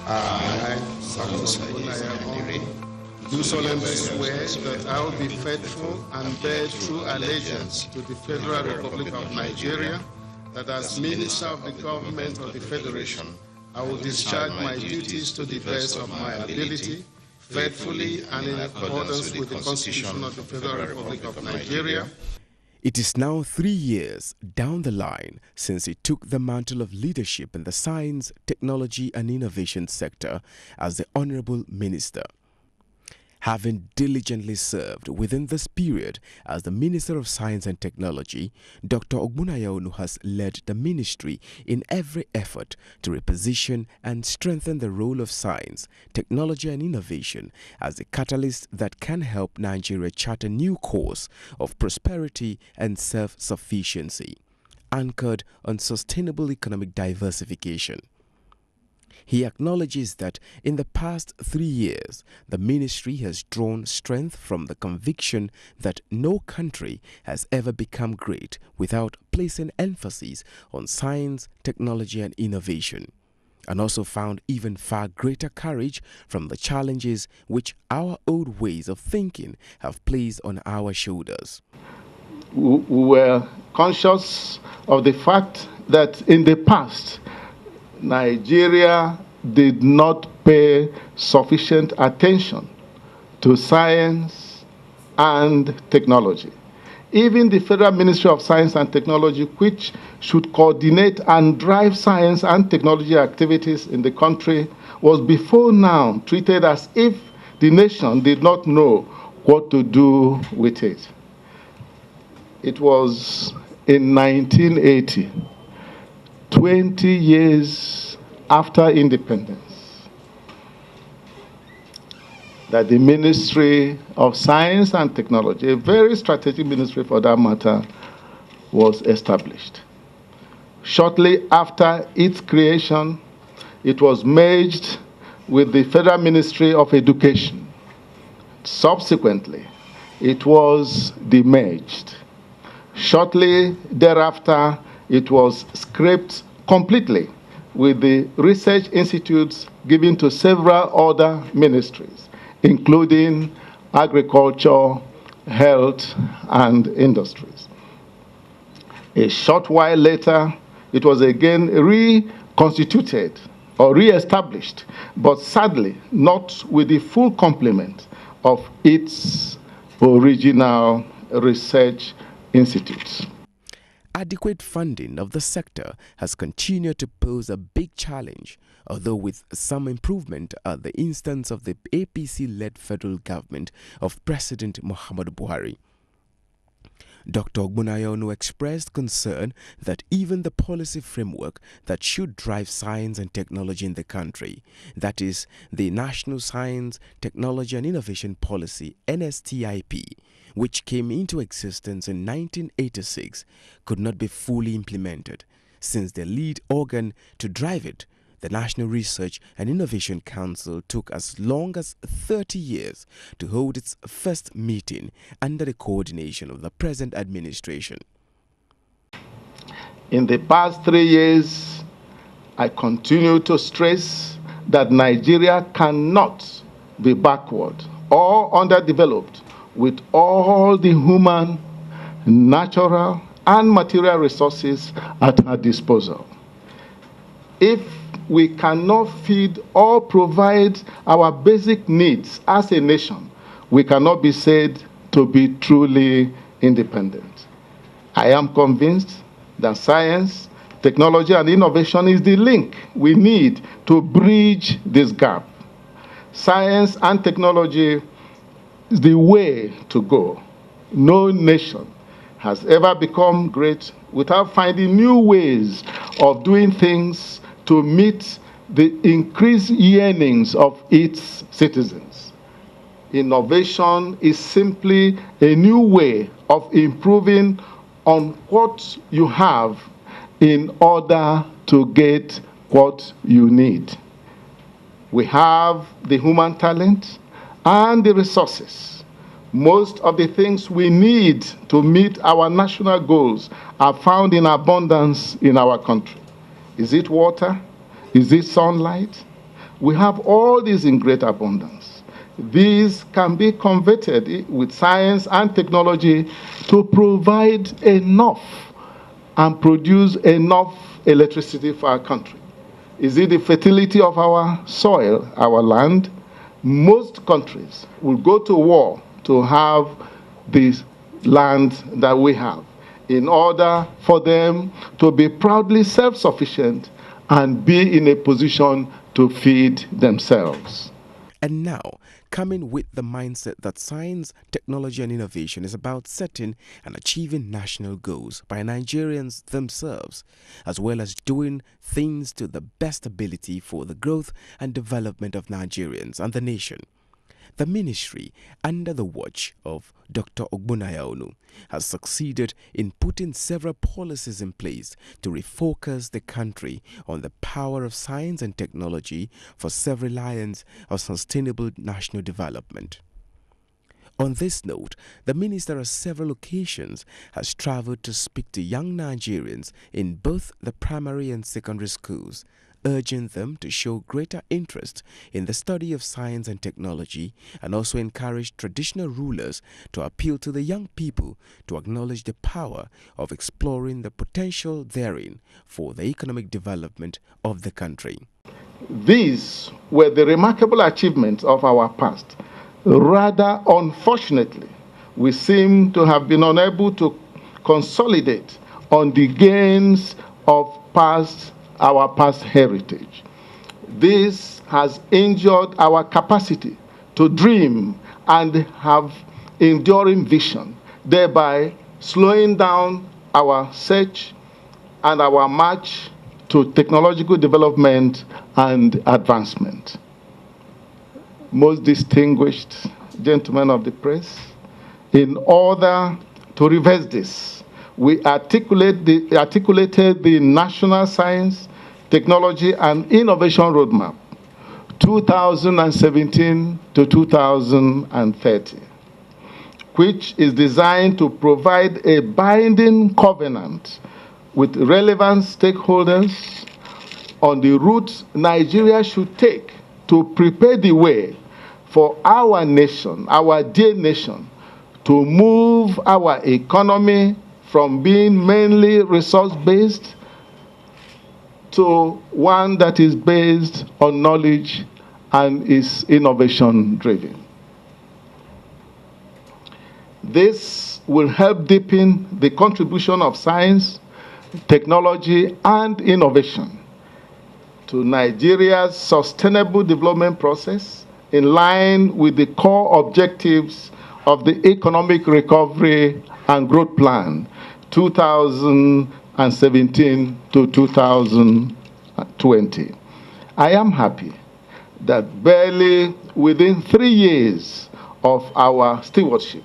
I, Ogbonnaya Onu, do solemnly swear that I will be faithful and bear true allegiance to the Federal Republic of Nigeria, that as Minister of the Government of the Federation, I will discharge my duties to the best of my ability, faithfully and in accordance with the Constitution of the Federal Republic of Nigeria. It is now 3 years down the line since he took the mantle of leadership in the science, technology and innovation sector as the Honorable Minister. Having diligently served within this period as the Minister of Science and Technology, Dr. Ogbonnaya Onu has led the ministry in every effort to reposition and strengthen the role of science, technology and innovation as a catalyst that can help Nigeria chart a new course of prosperity and self-sufficiency, anchored on sustainable economic diversification. He acknowledges that in the past 3 years, the ministry has drawn strength from the conviction that no country has ever become great without placing emphasis on science, technology and innovation, and also found even far greater courage from the challenges which our old ways of thinking have placed on our shoulders. We were conscious of the fact that in the past, Nigeria did not pay sufficient attention to science and technology. Even the Federal Ministry of Science and Technology, which should coordinate and drive science and technology activities in the country, was before now treated as if the nation did not know what to do with it. It was in 1980, 20 years after independence, that the Ministry of Science and Technology, a very strategic ministry for that matter, was established. Shortly after its creation, it was merged with the Federal Ministry of Education. Subsequently, it was demerged. Shortly thereafter, it was scrapped completely with the research institutes given to several other ministries, including agriculture, health, and industries. A short while later, it was again reconstituted or re-established, but sadly not with the full complement of its original research institutes. Adequate funding of the sector has continued to pose a big challenge, although with some improvement at the instance of the APC-led federal government of President Muhammadu Buhari. Dr. Ogbonnaya Onu expressed concern that even the policy framework that should drive science and technology in the country, that is, the National Science, Technology and Innovation Policy (NSTIP), which came into existence in 1986, could not be fully implemented, since the lead organ to drive it, the National Research and Innovation Council, took as long as 30 years to hold its first meeting under the coordination of the present administration. In the past 3 years, I continue to stress that Nigeria cannot be backward or underdeveloped with all the human, natural, and material resources at our disposal. If we cannot feed or provide our basic needs as a nation, we cannot be said to be truly independent. I am convinced that science, technology, and innovation is the link we need to bridge this gap. Science and technology is the way to go. No nation has ever become great without finding new ways of doing things to meet the increased yearnings of its citizens. Innovation is simply a new way of improving on what you have in order to get what you need. We have the human talent and the resources. Most of the things we need to meet our national goals are found in abundance in our country. Is it water? Is it sunlight? We have all these in great abundance. These can be converted with science and technology to provide enough and produce enough electricity for our country. Is it the fertility of our soil, our land? Most countries will go to war to have this land that we have in order for them to be proudly self-sufficient and be in a position to feed themselves. And now, coming with the mindset that science, technology and innovation is about setting and achieving national goals by Nigerians themselves, as well as doing things to the best ability for the growth and development of Nigerians and the nation. The ministry, under the watch of Dr. Ogbonnaya Onu, has succeeded in putting several policies in place to refocus the country on the power of science and technology for self-reliance of sustainable national development. On this note, the minister on several occasions has traveled to speak to young Nigerians in both the primary and secondary schools, urging them to show greater interest in the study of science and technology, and also encourage traditional rulers to appeal to the young people to acknowledge the power of exploring the potential therein for the economic development of the country. These were the remarkable achievements of our past. Rather, unfortunately, we seem to have been unable to consolidate on the gains of our past heritage. This has injured our capacity to dream and have enduring vision, thereby slowing down our search and our march to technological development and advancement. Most distinguished gentlemen of the press, in order to reverse this, we articulated the National Science, Technology and Innovation Roadmap 2017 to 2030, which is designed to provide a binding covenant with relevant stakeholders on the route Nigeria should take to prepare the way for our nation, our dear nation, to move our economy from being mainly resource-based to one that is based on knowledge and is innovation-driven. This will help deepen the contribution of science, technology, and innovation to Nigeria's sustainable development process in line with the core objectives of the Economic Recovery and Growth Plan 2017 to 2020. I am happy that barely within 3 years of our stewardship,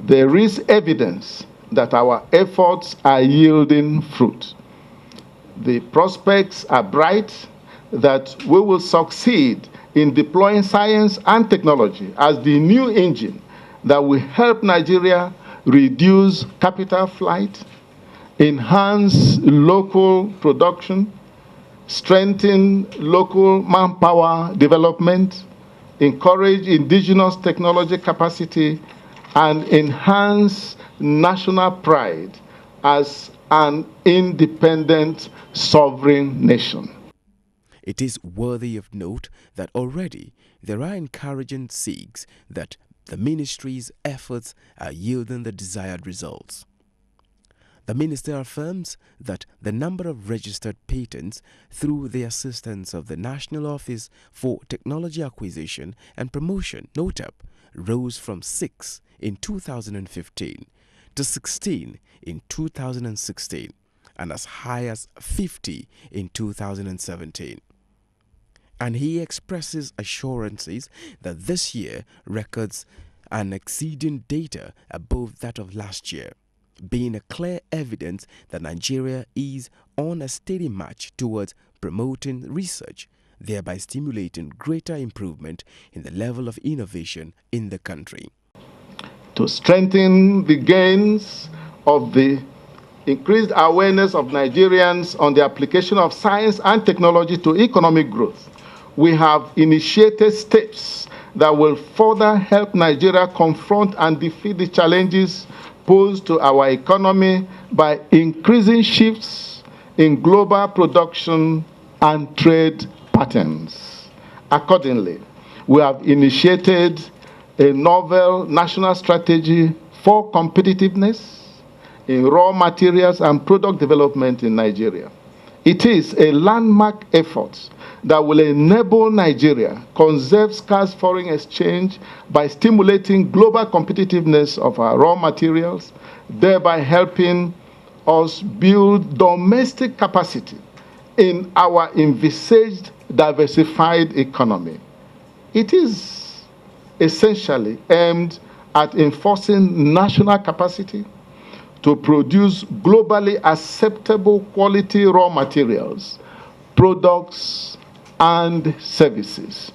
there is evidence that our efforts are yielding fruit. The prospects are bright that we will succeed in deploying science and technology as the new engine that will help Nigeria reduce capital flight, enhance local production, strengthen local manpower development, encourage indigenous technology capacity, and enhance national pride as an independent sovereign nation. It is worthy of note that already there are encouraging signs that the ministry's efforts are yielding the desired results. The minister affirms that the number of registered patents through the assistance of the National Office for Technology Acquisition and Promotion, NOTAP, rose from 6 in 2015 to 16 in 2016 and as high as 50 in 2017. And he expresses assurances that this year records an exceeding data above that of last year, being a clear evidence that Nigeria is on a steady march towards promoting research, thereby stimulating greater improvement in the level of innovation in the country. To strengthen the gains of the increased awareness of Nigerians on the application of science and technology to economic growth, we have initiated steps that will further help Nigeria confront and defeat the challenges posed to our economy by increasing shifts in global production and trade patterns. Accordingly, we have initiated a novel national strategy for competitiveness in raw materials and product development in Nigeria. It is a landmark effort that will enable Nigeria conserve scarce foreign exchange by stimulating global competitiveness of our raw materials, thereby helping us build domestic capacity in our envisaged diversified economy. It is essentially aimed at enforcing national capacity to produce globally acceptable quality raw materials, products, and services.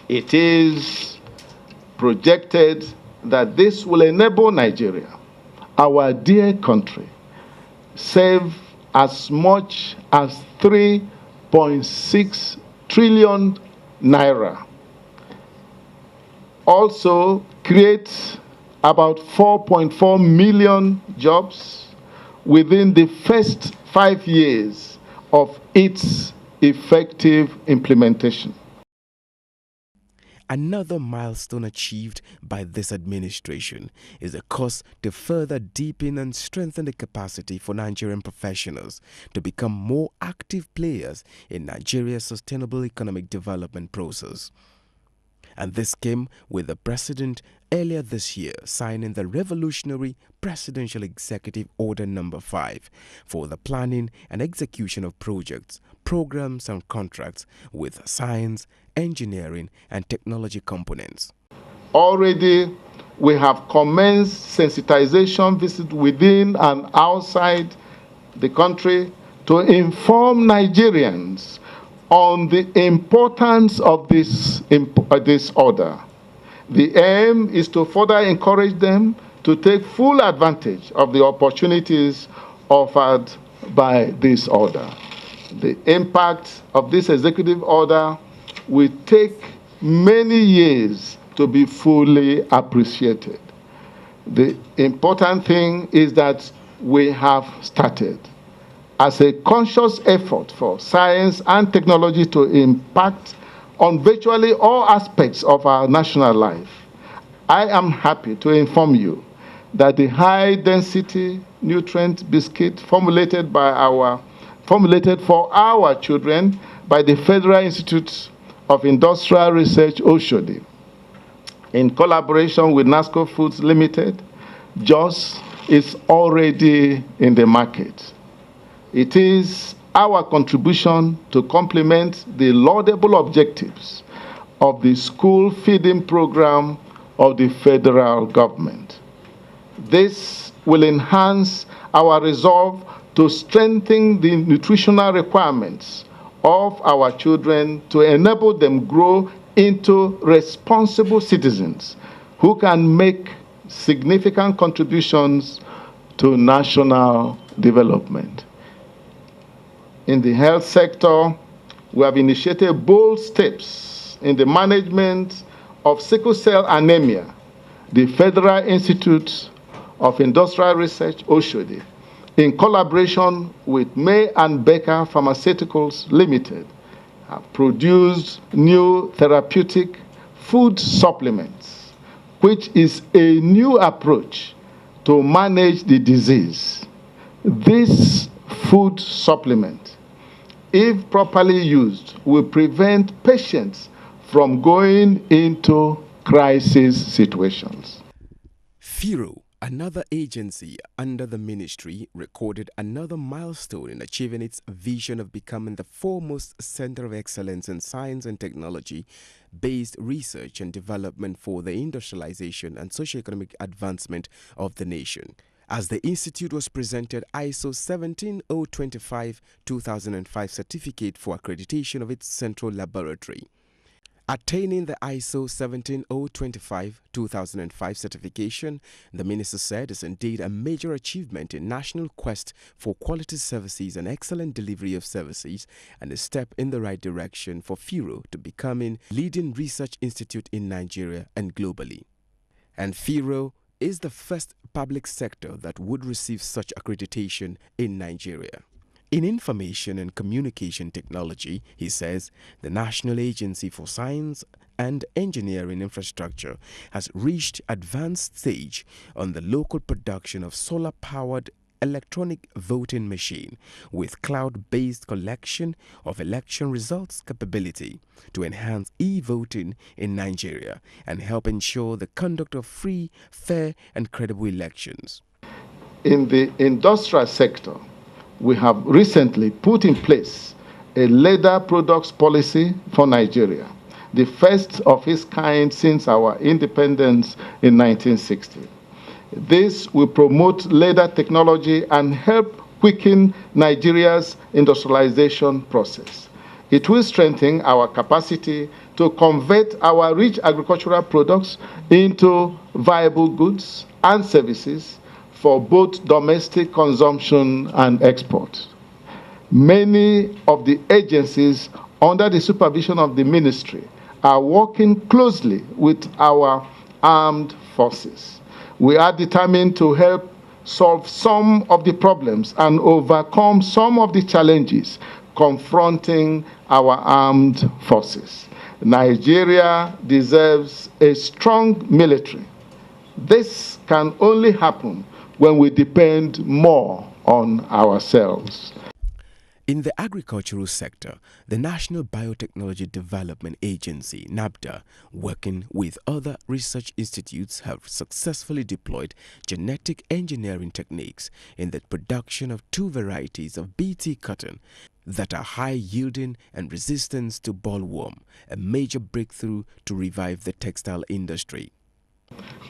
It is projected that this will enable Nigeria, our dear country, save as much as 3.6 trillion naira. Also create about 4.4 million jobs within the first 5 years of its effective implementation. Another milestone achieved by this administration is a course to further deepen and strengthen the capacity for Nigerian professionals to become more active players in Nigeria's sustainable economic development process. And this came with the President earlier this year signing the revolutionary Presidential Executive Order No. 5 for the planning and execution of projects, programs and contracts with science, engineering and technology components. Already, we have commenced sensitization visits within and outside the country to inform Nigerians on the importance of this order. The aim is to further encourage them to take full advantage of the opportunities offered by this order. The impact of this executive order will take many years to be fully appreciated. The important thing is that we have started as a conscious effort for science and technology to impact on virtually all aspects of our national life. I am happy to inform you that the high-density nutrient biscuit formulated for our children by the Federal Institute of Industrial Research, Oshodi, in collaboration with NASCO Foods Limited, JOS, is already in the market. It is our contribution to complement the laudable objectives of the school feeding program of the federal government. This will enhance our resolve to strengthen the nutritional requirements of our children to enable them grow into responsible citizens who can make significant contributions to national development. In the health sector, we have initiated bold steps in the management of sickle cell anemia. The Federal Institute of Industrial Research, Oshodi, in collaboration with May and Becker Pharmaceuticals Limited, have produced new therapeutic food supplements, which is a new approach to manage the disease. This food supplement, if properly used, will prevent patients from going into crisis situations. FIRO, another agency under the ministry, recorded another milestone in achieving its vision of becoming the foremost center of excellence in science and technology-based research and development for the industrialization and socio-economic advancement of the nation, as the institute was presented ISO 17025-2005 certificate for accreditation of its central laboratory. Attaining the ISO 17025-2005 certification, the minister said, is indeed a major achievement in national quest for quality services and excellent delivery of services, and a step in the right direction for FIRO to becoming leading research institute in Nigeria and globally. And FIRO is the first public sector that would receive such accreditation in Nigeria. In information and communication technology, he says, the National Agency for Science and Engineering Infrastructure has reached advanced stage on the local production of solar-powered electronic voting machine with cloud-based collection of election results capability to enhance e-voting in Nigeria and help ensure the conduct of free, fair and credible elections. In the industrial sector, we have recently put in place a leather products policy for Nigeria, the first of its kind since our independence in 1960. This will promote leather technology and help quicken Nigeria's industrialization process. It will strengthen our capacity to convert our rich agricultural products into viable goods and services for both domestic consumption and export. Many of the agencies under the supervision of the ministry are working closely with our armed forces. We are determined to help solve some of the problems and overcome some of the challenges confronting our armed forces. Nigeria deserves a strong military. This can only happen when we depend more on ourselves. In the agricultural sector, the National Biotechnology Development Agency, NABDA, working with other research institutes, have successfully deployed genetic engineering techniques in the production of 2 varieties of BT cotton that are high-yielding and resistant to bollworm, a major breakthrough to revive the textile industry.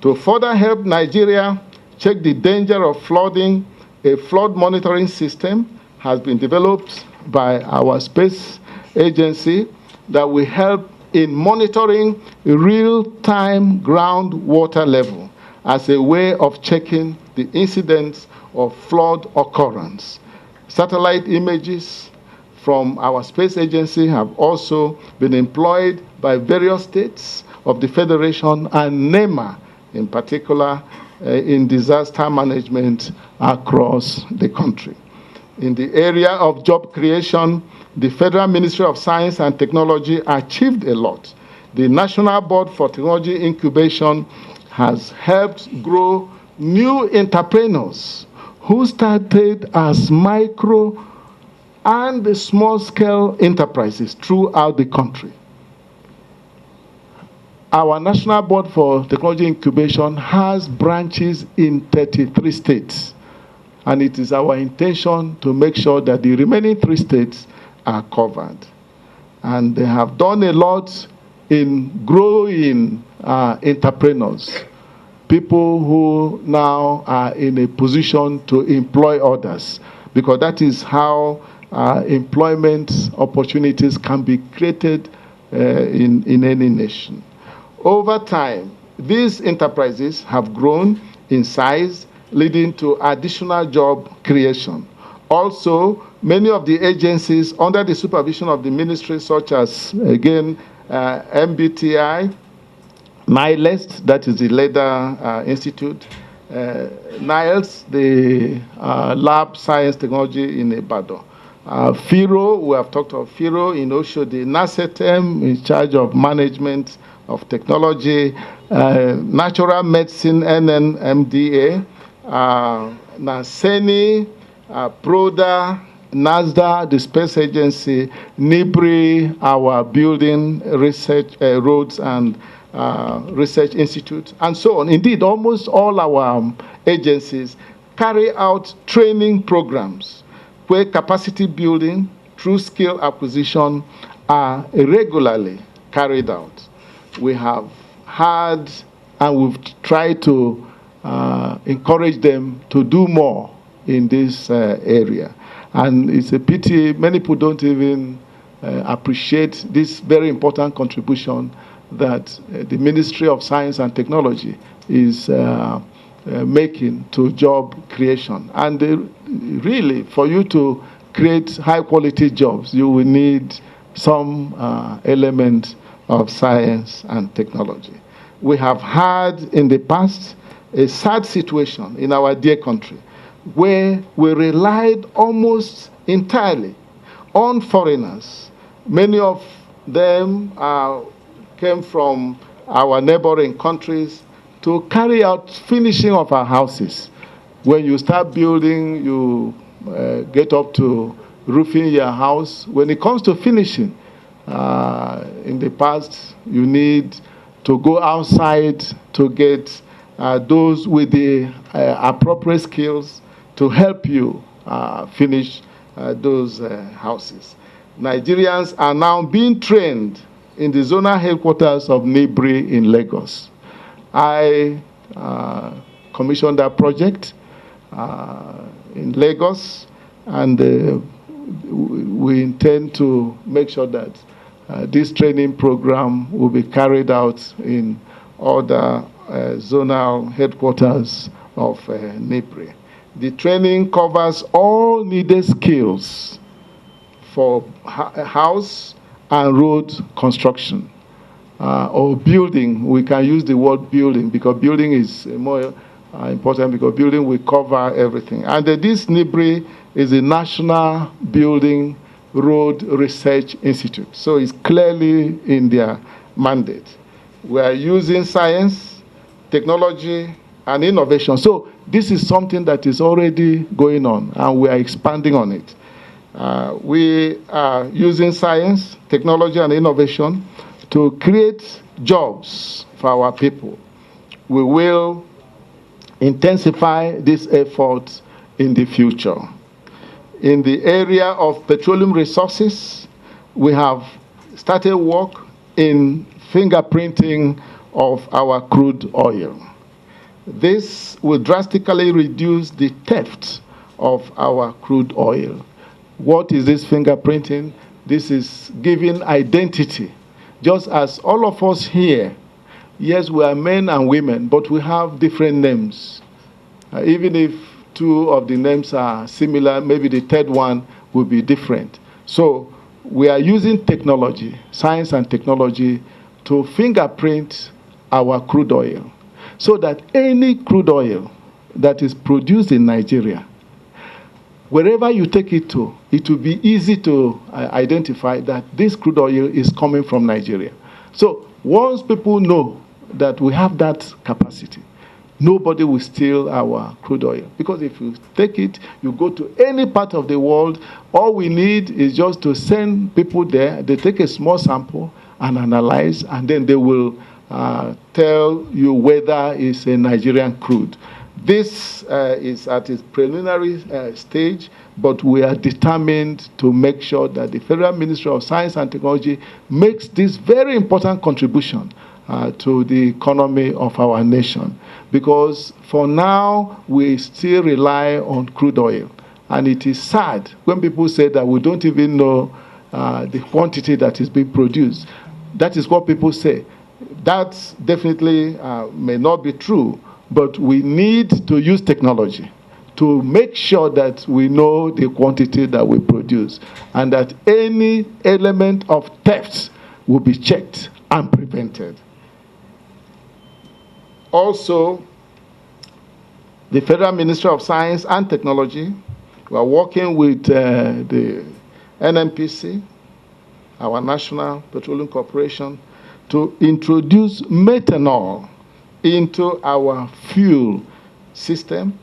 To further help Nigeria check the danger of flooding, a flood monitoring system has been developed by our space agency that will help in monitoring real-time groundwater level as a way of checking the incidence of flood occurrence. Satellite images from our space agency have also been employed by various states of the Federation and NEMA in particular in disaster management across the country. In the area of job creation, the Federal Ministry of Science and Technology achieved a lot. The National Board for Technology Incubation has helped grow new entrepreneurs who started as micro and small-scale enterprises throughout the country. Our National Board for Technology Incubation has branches in 33 states, and it is our intention to make sure that the remaining 3 states are covered. And they have done a lot in growing entrepreneurs, people who now are in a position to employ others, because that is how employment opportunities can be created in any nation. Over time, these enterprises have grown in size, leading to additional job creation. Also, many of the agencies under the supervision of the ministry, such as, again, MBTI, NILEST, that is the Leather Institute, NILES, the Lab Science Technology in Ibadan, FIRO, we have talked of FIRO in Oshodi, NACETEM in charge of management of technology, natural medicine, NNMDA, NASENI, PRODA, NASDA, the space agency, NIBRI, our building research, roads and research institute, and so on. Indeed, almost all our agencies carry out training programs where capacity building through skill acquisition are regularly carried out. We have had and we've tried to encourage them to do more in this area. And it's a pity many people don't even appreciate this very important contribution that the Ministry of Science and Technology is making to job creation. And really, for you to create high-quality jobs, you will need some element of science and technology. We have had in the past a sad situation in our dear country where we relied almost entirely on foreigners. Many of them came from our neighboring countries to carry out finishing of our houses. When you start building, you get up to roofing your house. When it comes to finishing, in the past, you need to go outside to get those with the appropriate skills to help you finish those houses. Nigerians are now being trained in the zonal headquarters of NIBRI in Lagos. I commissioned that project in Lagos, and we intend to make sure that this training program will be carried out in other zonal headquarters of NIBRI. The training covers all needed skills for house and road construction or building. We can use the word building because building is more important because building will cover everything. And this NIBRI is a National Building Road Research Institute. So it's clearly in their mandate. We are using science, technology, and innovation. So this is something that is already going on, and we are expanding on it. We are using science, technology, and innovation to create jobs for our people. We will intensify this effort in the future. In the area of petroleum resources, we have started work in fingerprinting of our crude oil. This will drastically reduce the theft of our crude oil. What is this fingerprinting? This is giving identity. Just as all of us here, yes, we are men and women, but we have different names. Even if two of the names are similar, maybe the third one will be different. So we are using technology, science and technology, to fingerprint our crude oil, so that any crude oil that is produced in Nigeria, wherever you take it to, it will be easy to identify that this crude oil is coming from Nigeria. So once people know that we have that capacity, nobody will steal our crude oil. Because if you take it, you go to any part of the world, all we need is just to send people there. They take a small sample and analyze, and then they will tell you whether it's a Nigerian crude. This is at its preliminary stage, but we are determined to make sure that the Federal Ministry of Science and Technology makes this very important contribution to the economy of our nation. Because for now, we still rely on crude oil. And it is sad when people say that we don't even know the quantity that is being produced. That is what people say. That definitely may not be true, but we need to use technology to make sure that we know the quantity that we produce and that any element of theft will be checked and prevented. Also, the Federal Ministry of Science and Technology, we are working with the NNPC, our National Petroleum Corporation, to introduce methanol into our fuel system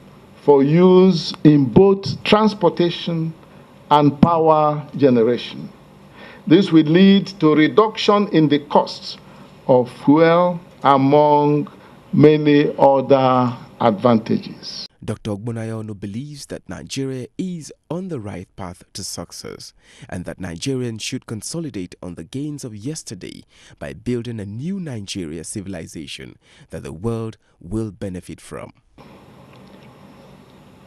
for use in both transportation and power generation. This will lead to reduction in the cost of fuel, among many other advantages. Dr. Ogbonnaya Onu believes that Nigeria is on the right path to success and that Nigerians should consolidate on the gains of yesterday by building a new Nigeria civilization that the world will benefit from.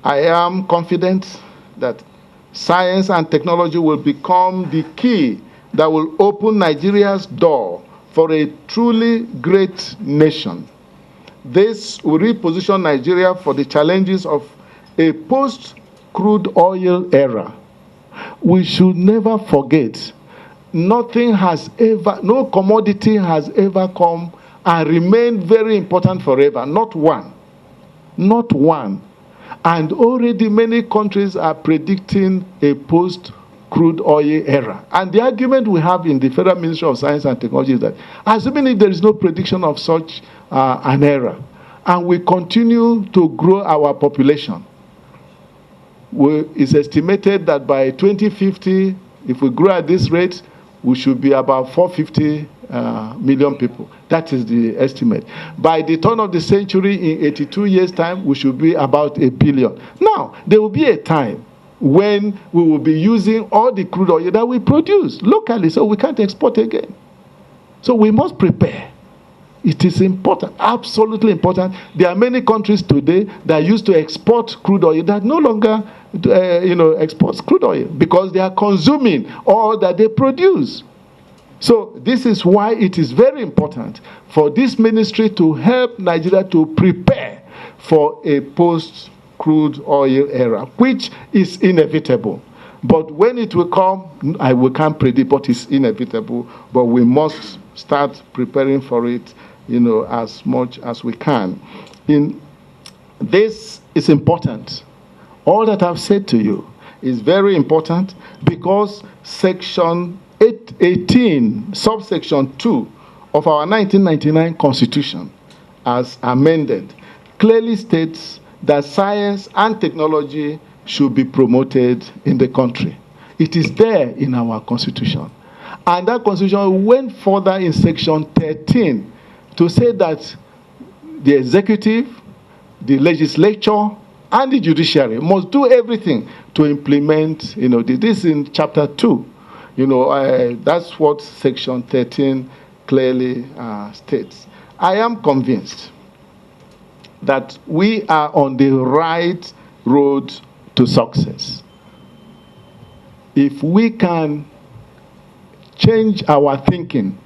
I am confident that science and technology will become the key that will open Nigeria's door for a truly great nation. This will reposition Nigeria for the challenges of a post-crude oil era. We should never forget, no commodity has ever come and remained very important forever. Not one. Not one. And already many countries are predicting a post-crude oil era. And the argument we have in the Federal Ministry of Science and Technology is that, assuming if there is no prediction of such an era, and we continue to grow our population, it's estimated that by 2050, if we grow at this rate, we should be about 450 million people. That is the estimate. By the turn of the century, in 82 years' time, we should be about 1 billion. Now, there will be a time when we will be using all the crude oil that we produce locally, so we can't export again. So we must prepare. It is important, absolutely important. There are many countries today that used to export crude oil that no longer exports crude oil because they are consuming all that they produce. So this is why it is very important for this ministry to help Nigeria to prepare for a post-crude oil era, which is inevitable. But when it will come, we can't predict, but it's inevitable. But we must start preparing for it, as much as we can. This is important. All that I've said to you is very important because Section 18, subsection 2 of our 1999 Constitution, as amended, clearly states that science and technology should be promoted in the country. It is there in our Constitution. And that Constitution went further in Section 13 to say that the executive, the legislature, and the judiciary must do everything to implement, this in Chapter 2. That's what Section 13 clearly states. I am convinced that we are on the right road to success. If we can change our thinking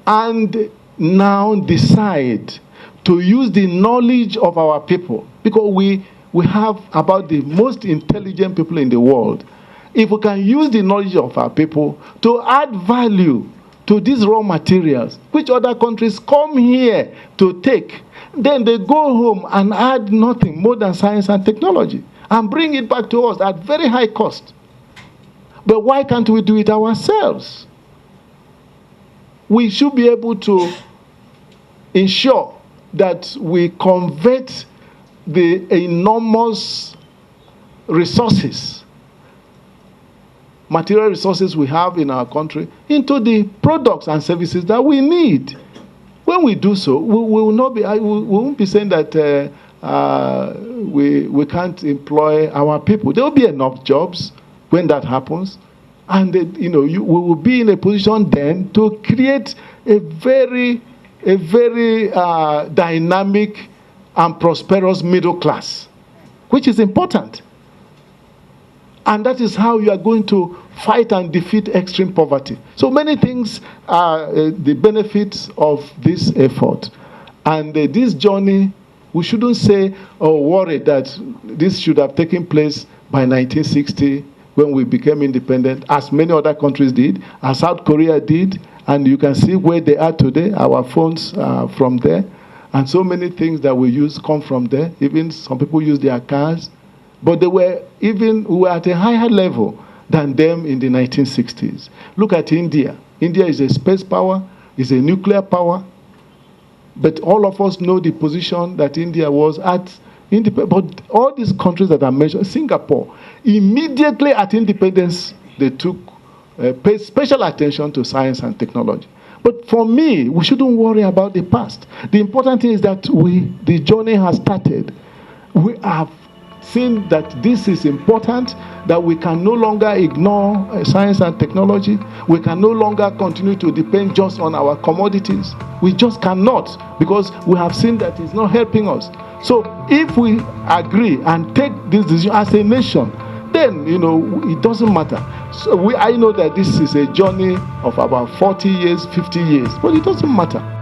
and now decide to use the knowledge of our people, because we have about the most intelligent people in the world. If we can use the knowledge of our people to add value to these raw materials, which other countries come here to take, then they go home and add nothing more than science and technology and bring it back to us at very high cost. But why can't we do it ourselves? We should be able to ensure that we convert the enormous resources, material resources we have in our country, into the products and services that we need. When we do so, we won't be saying that we can't employ our people. There will be enough jobs when that happens, and we will be in a position then to create a very dynamic and prosperous middle class, which is important. And that is how you are going to fight and defeat extreme poverty. So many things are the benefits of this effort. And this journey, we shouldn't say or worry that this should have taken place by 1960 when we became independent, as many other countries did, as South Korea did. And you can see where they are today. Our phones are from there. And so many things that we use come from there. Even some people use their cars. But we were at a higher level than them in the 1960s. Look at India. India is a space power, is a nuclear power. But all of us know the position that India was at. But all these countries that I mentioned, Singapore, immediately at independence, they paid special attention to science and technology. But for me, we shouldn't worry about the past. The important thing is that the journey has started. We have seen that this is important, that we can no longer ignore science and technology. We can no longer continue to depend just on our commodities. We just cannot, because we have seen that it's not helping us. So if we agree and take this decision as a nation, then, you know, it doesn't matter. So I know that this is a journey of about 40 years, 50 years, but it doesn't matter.